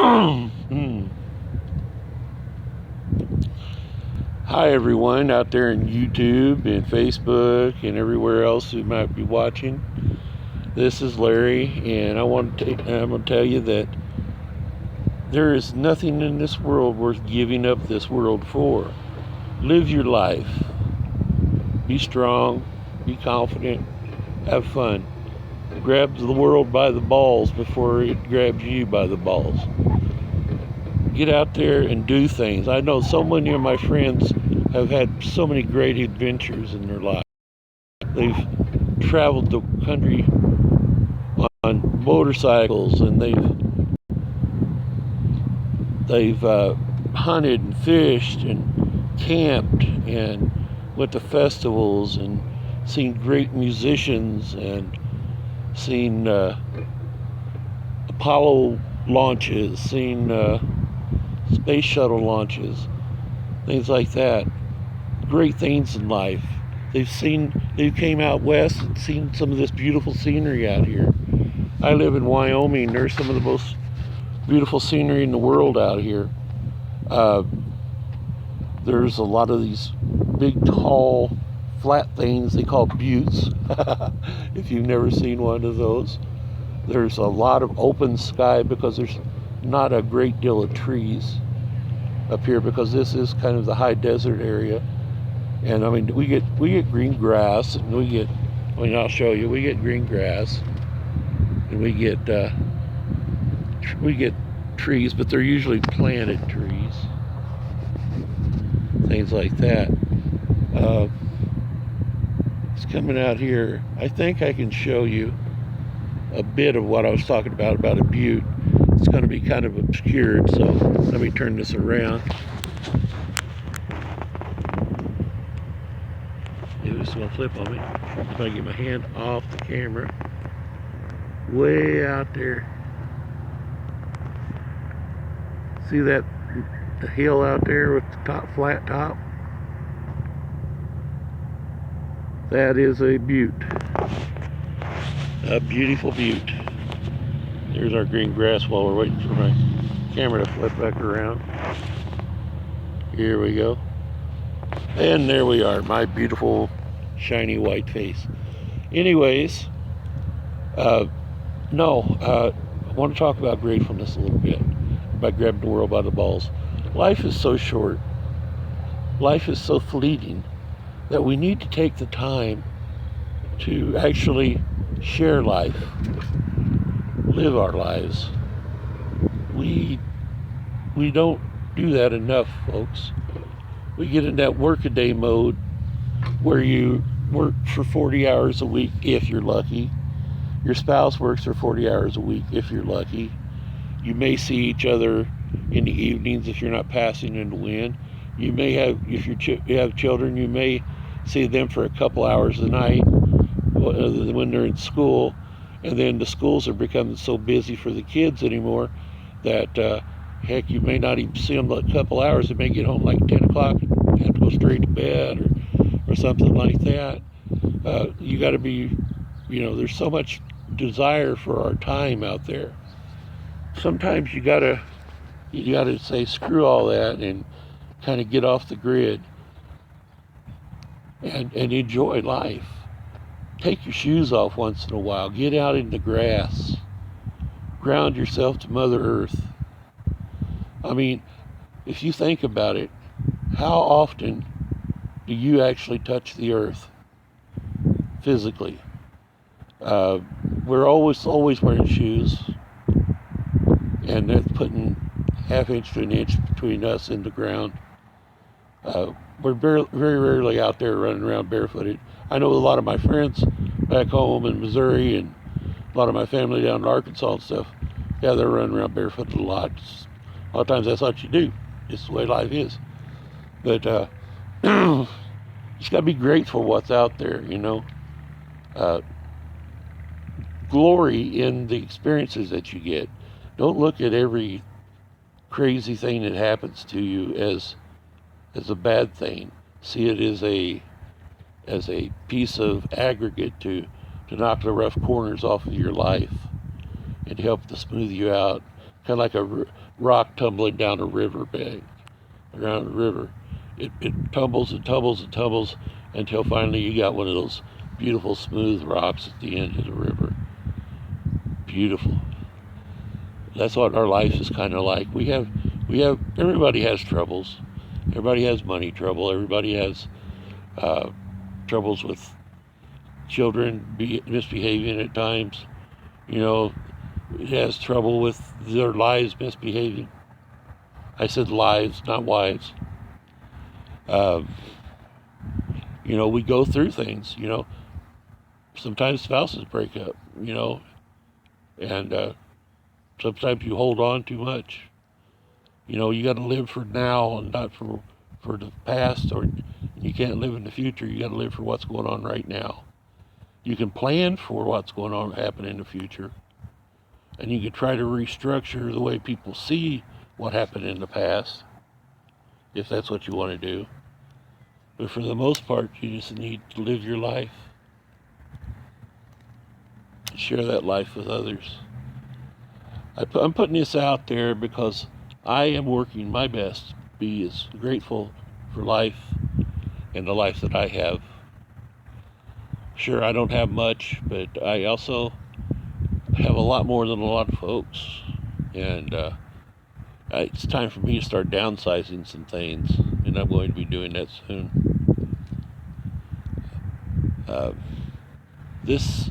Hi everyone out there in YouTube and Facebook and everywhere else who might be watching. This is Larry, and I'm going to tell you that there is nothing in this world worth giving up this world for. Live your life. Be strong. Be confident. Have fun. Grab the world by the balls before it grabs you by the balls. Get out there and do things. I know so many of my friends have had so many great adventures in their life. They've traveled the country on motorcycles, and they've hunted and fished and camped and went to festivals and seen great musicians and seen Apollo launches, seen space shuttle launches, things like that. Great things in life. They came out west and seen some of this beautiful scenery out here. I live in Wyoming. There's some of the most beautiful scenery in the world out here. There's a lot of these big, tall, flat things they call buttes. If you've never seen one of those. There's a lot of open sky because there's not a great deal of trees up here, because this is kind of the high desert area. And I mean, we get green grass, and I'll show you. We get green grass, and we get trees, but they're usually planted trees, things like that. It's coming out here. I think I can show you a bit of what I was talking about a butte. It's going to be kind of obscured, so let me turn this around. It's going to flip on me. If I get my hand off the camera. Way out there. See that the hill out there with the flat top? That is a butte. A beautiful butte. There's our green grass while we're waiting for my camera to flip back around. Here we go. And there we are, my beautiful shiny white face. Anyways, I want to talk about gratefulness a little bit, about grabbing the world by the balls. Life is so short. Life is so fleeting that we need to take the time to actually share life, live our lives. We don't do that enough, folks. We get in that work-a-day mode where you work for 40 hours a week if you're lucky. Your spouse works for 40 hours a week if you're lucky. You may see each other in the evenings if you're not passing in the wind. You may have, if you have children, you may see them for a couple hours a night when they're in school. And then the schools are becoming so busy for the kids anymore that heck, you may not even see them a couple hours. They may get home like 10 o'clock and have to go straight to bed or something like that. You got to be, there's so much desire for our time out there. Sometimes you gotta say screw all that and kind of get off the grid and enjoy life. Take your shoes off once in a while. Get out in the grass. Ground yourself to Mother Earth. I mean, if you think about it, how often do you actually touch the earth physically? We're always wearing shoes, and that's putting half inch to an inch between us and the ground. We're very rarely out there running around barefooted. I know a lot of my friends back home in Missouri and a lot of my family down in Arkansas and stuff, yeah, they're running around barefooted a lot. A lot of times that's what you do. It's the way life is. But you just got to be grateful for what's out there, glory in the experiences that you get. Don't look at every crazy thing that happens to you as a bad thing. See it as a piece of aggregate to knock the rough corners off of your life and help to smooth you out kind of like a rock tumbling down a river bank, around the river. It tumbles and tumbles and tumbles until finally you got one of those beautiful smooth rocks at the end of the river. Beautiful. That's what our life is kind of like. Everybody has troubles. Everybody has money trouble. Everybody has troubles with children misbehaving at times. You know, it has trouble with their lives misbehaving. I said lives, not wives. You know, we go through things, you know. Sometimes spouses break up, you know, and sometimes you hold on too much. You know, you got to live for now and not for the past, or you can't live in the future. You got to live for what's going on right now. You can plan for what's going on happen in the future, and you can try to restructure the way people see what happened in the past, if that's what you want to do. But for the most part, you just need to live your life. Share that life with others. I'm putting this out there because I am working my best to be as grateful for life and the life that I have. Sure, I don't have much, but I also have a lot more than a lot of folks. And it's time for me to start downsizing some things, and I'm going to be doing that soon. This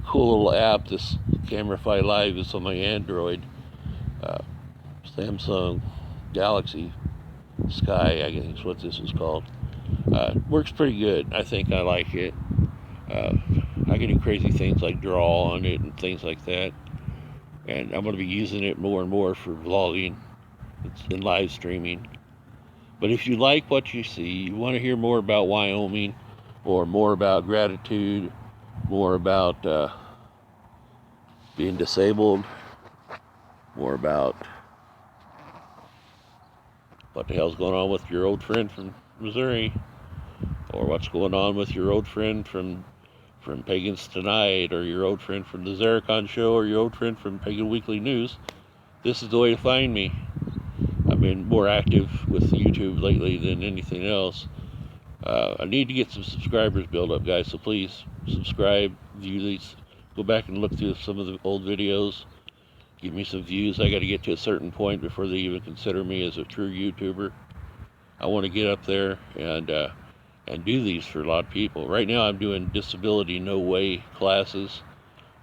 cool little app, this CameraFi Live, is on my Android. Samsung Galaxy Sky, I think is what this is called. Works pretty good. I think I like it. I can do crazy things like draw on it and things like that. And I'm going to be using it more and more for vlogging and live streaming. But if you like what you see, you want to hear more about Wyoming, or more about gratitude, more about being disabled, more about what the hell's going on with your old friend from Missouri, or what's going on with your old friend from Pagans Tonight, or your old friend from the Zaricon Show, or your old friend from Pagan Weekly News, this is the way to find me. I've been more active with YouTube lately than anything else. I need to get some subscribers built up, guys, so please subscribe, view these, go back and look through some of the old videos, give me some views. I got to get to a certain point before they even consider me as a true YouTuber. I want to get up there and do these for a lot of people. Right now I'm doing disability no way classes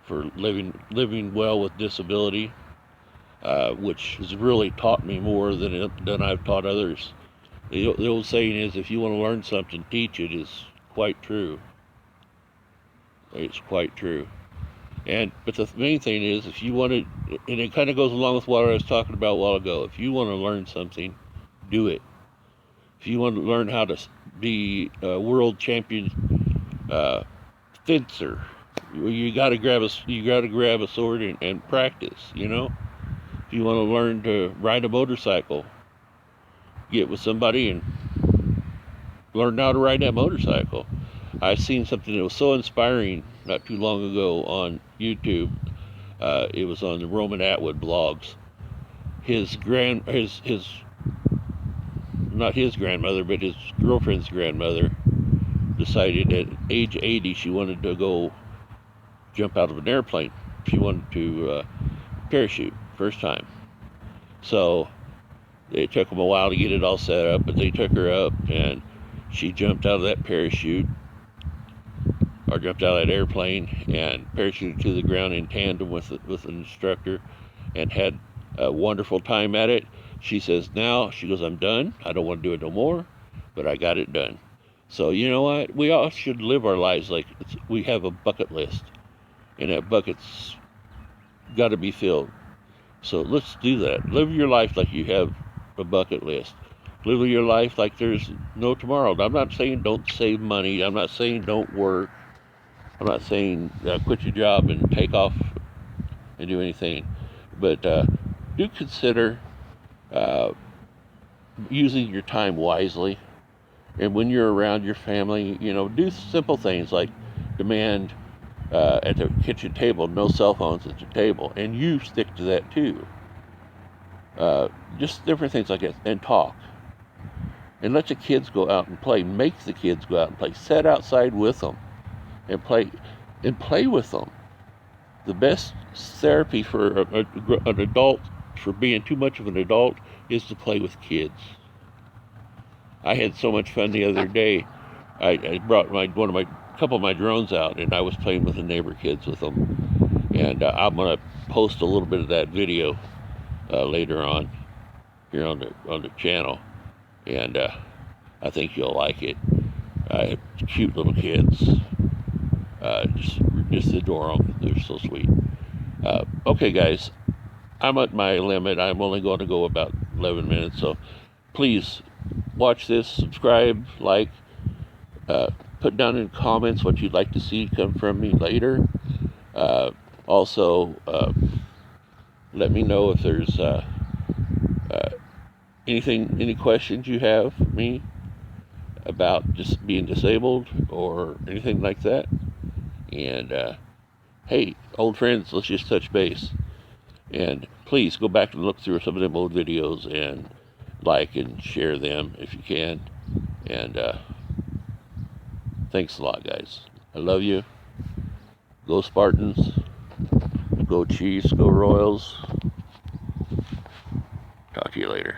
for living well with disability, which has really taught me more than I've taught others. The old saying is, if you want to learn something, teach it, is quite true. It's quite true. But the main thing is, if you want to, and it kind of goes along with what I was talking about a while ago, if you want to learn something, do it. If you want to learn how to be a world champion fencer, you got to grab a sword and practice. You know, if you want to learn to ride a motorcycle, get with somebody and learn how to ride that motorcycle. I seen something that was so inspiring not too long ago on YouTube. It was on the Roman Atwood blogs. Not his grandmother, but his girlfriend's grandmother decided at age 80 she wanted to go jump out of an airplane. She wanted to parachute first time. So it took them a while to get it all set up, but they took her up and she jumped out of that parachute, or jumped out of that airplane and parachuted to the ground in tandem with an instructor, and had a wonderful time at it. She says now, she goes, I'm done. I don't want to do it no more, but I got it done. So you know what? We all should live our lives like we have a bucket list, and that bucket's got to be filled. So let's do that. Live your life like you have a bucket list. Live your life like there's no tomorrow. I'm not saying don't save money. I'm not saying don't work. I'm not saying quit your job and take off and do anything. But do consider using your time wisely. And when you're around your family, you know, do simple things like demand at the kitchen table no cell phones at the table. And you stick to that too. just different things like that, and talk. And let the kids go out and play. Make the kids go out and play. Sit outside with them and play with them. The best therapy for an adult for being too much of an adult is to play with kids. I had so much fun the other day. I brought a couple of my drones out, and I was playing with the neighbor kids with them. And I'm gonna post a little bit of that video later on here on the channel, and I think you'll like it. Cute little kids, just adore them. They're so sweet. Okay, guys, I'm at my limit. I'm only going to go about 11 minutes, so please watch this, subscribe, like, put down in comments what you'd like to see come from me later. Also, let me know if there's any questions you have for me about just being disabled or anything like that. And hey, old friends, let's just touch base. And please go back and look through some of them old videos and like and share them if you can. And thanks a lot, guys. I love you. Go Spartans. Go Chiefs. Go Royals. Talk to you later.